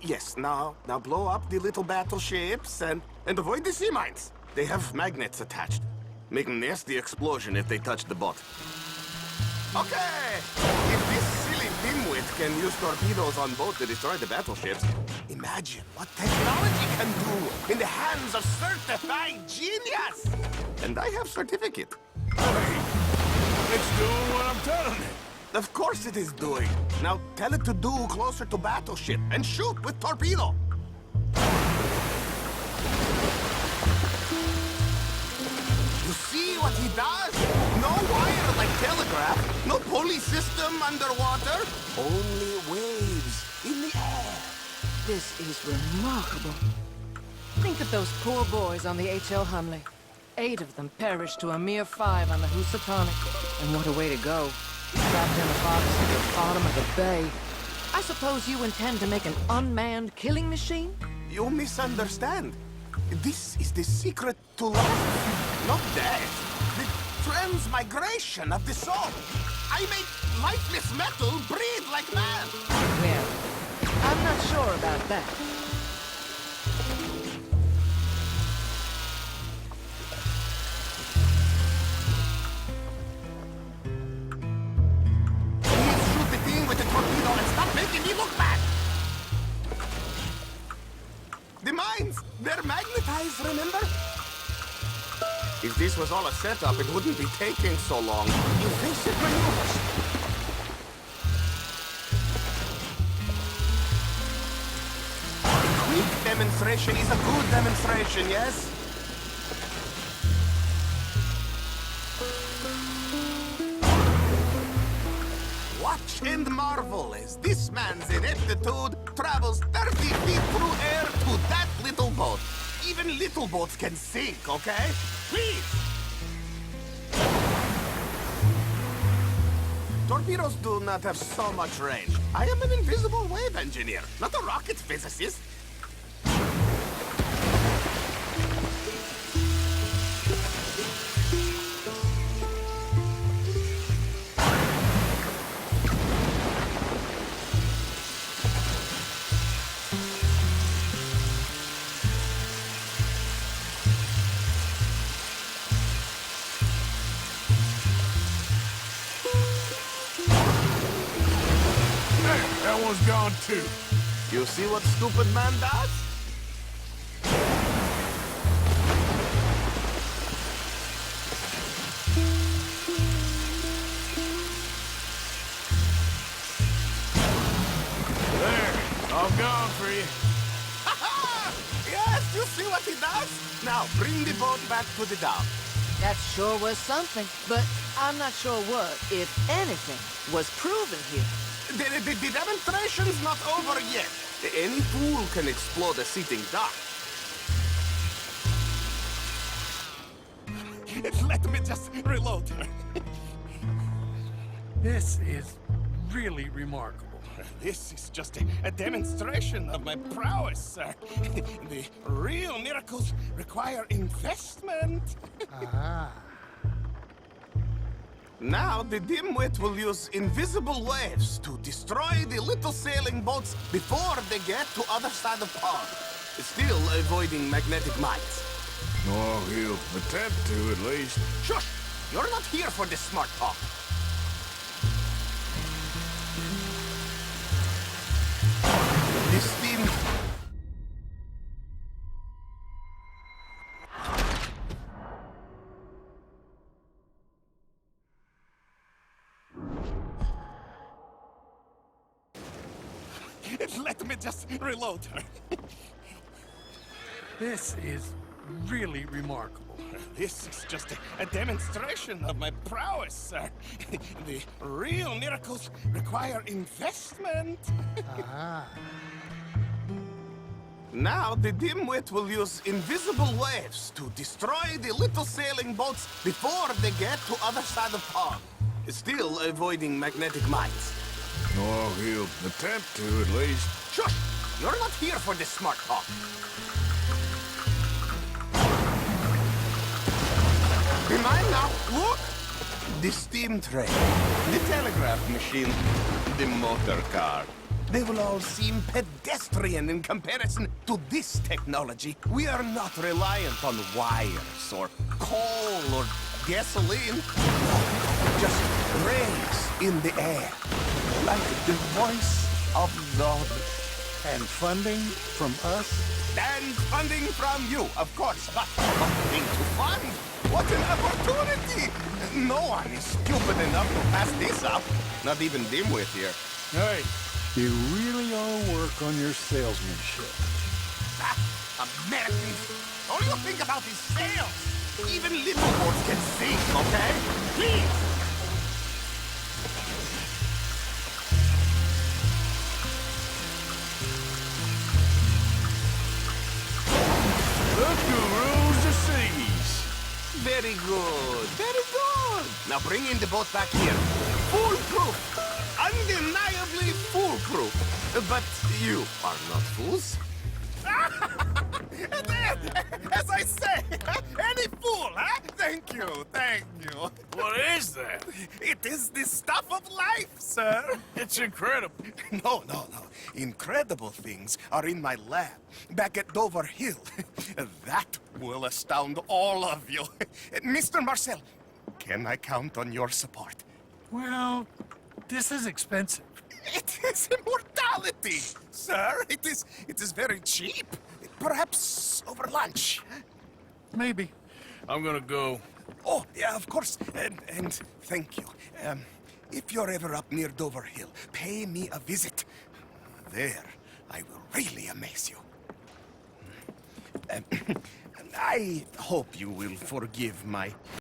Yes, now blow up the little battleships and avoid the sea mines. They have magnets attached. Make a nasty explosion if they touch the boat. Okay! If this silly dimwit can use torpedoes on boat to destroy the battleships, imagine what technology can do in the hands of certified genius! And I have certificate. Hey, it's doing what I'm telling it. Of course it is doing. Now tell it to do closer to battleship and shoot with torpedo. You see what he does? No wire like telegraph, no pulley system underwater, only waves in the air. This is remarkable. Think of those poor boys on the H.L. Hunley. 8 of them perished to a mere 5 on the Housatonic. And what a way to go. Trapped in a box at the bottom of the bay. I suppose you intend to make an unmanned killing machine? You misunderstand. This is the secret to life, not death. The transmigration of the soul. I make lifeless metal breathe like man. Well, I'm not sure about that. Shoot the thing with the torpedo and stop making me look bad. The mines, they're magnetized, remember? If this was all a setup, it wouldn't be taking so long. Evasive maneuvers. A quick demonstration is a good demonstration, yes? Watch and marvel as this man's ineptitude travels 30 feet through air to that little boat. Even little boats can sink, okay? Please! Torpedoes do not have so much range. I am an invisible wave engineer, not a rocket physicist. That one's gone too. You see what stupid man does? There, all gone for you. Yes, you see what he does? Now, bring the boat back to the dock. That sure was something, but I'm not sure what, if anything, was proven here. The demonstration's not over yet. Any fool can explode a seating dock. Let me just reload. This is really remarkable. This is just a demonstration of my prowess, sir. The real miracles require investment. Now, the dimwit will use invisible waves to destroy the little sailing boats before they get to other side of pond. Still avoiding magnetic mines. Oh, he'll attempt to, at least. Shush! You're not here for this smart talk. This steam... Let me just reload. This is really remarkable. This is just a demonstration of my prowess, sir. The real miracles require investment. Now, the dimwit will use invisible waves to destroy the little sailing boats before they get to other side of pond. Still avoiding magnetic mines. Oh, he'll attempt to, at least. Shush! You're not here for this smart talk. Be mine now. Look! The steam train, the telegraph machine, the motor car. they will all seem pedestrian in comparison to this technology. We are not reliant on wires or coal or gasoline. Just rays in the air, like the voice of God. And funding from us? And funding from you, of course, but something to fund. What an opportunity! No one is stupid enough to pass this up. Not even Dimwit here. Hey, you really ought to work on your salesmanship. Americans, all you think about is sales. Even little boys can sing, okay? Please! The guru's the seas. Very good, very good. Now bring in the boat back here. Foolproof. Undeniably foolproof. But you are not fools. As I say, any fool, huh? Thank you, thank you. What is that? It is the stuff of life, sir. It's incredible. No. Incredible things are in my lab, back at Dover Hill. That will astound all of you. Mr. Marcel, can I count on your support? Well, this is expensive. It is immortality, sir. It is very cheap. Perhaps over lunch. Maybe. I'm gonna go. Oh, yeah, of course. And thank you. If you're ever up near Dover Hill, pay me a visit. There, I will really amaze you. I hope you will forgive my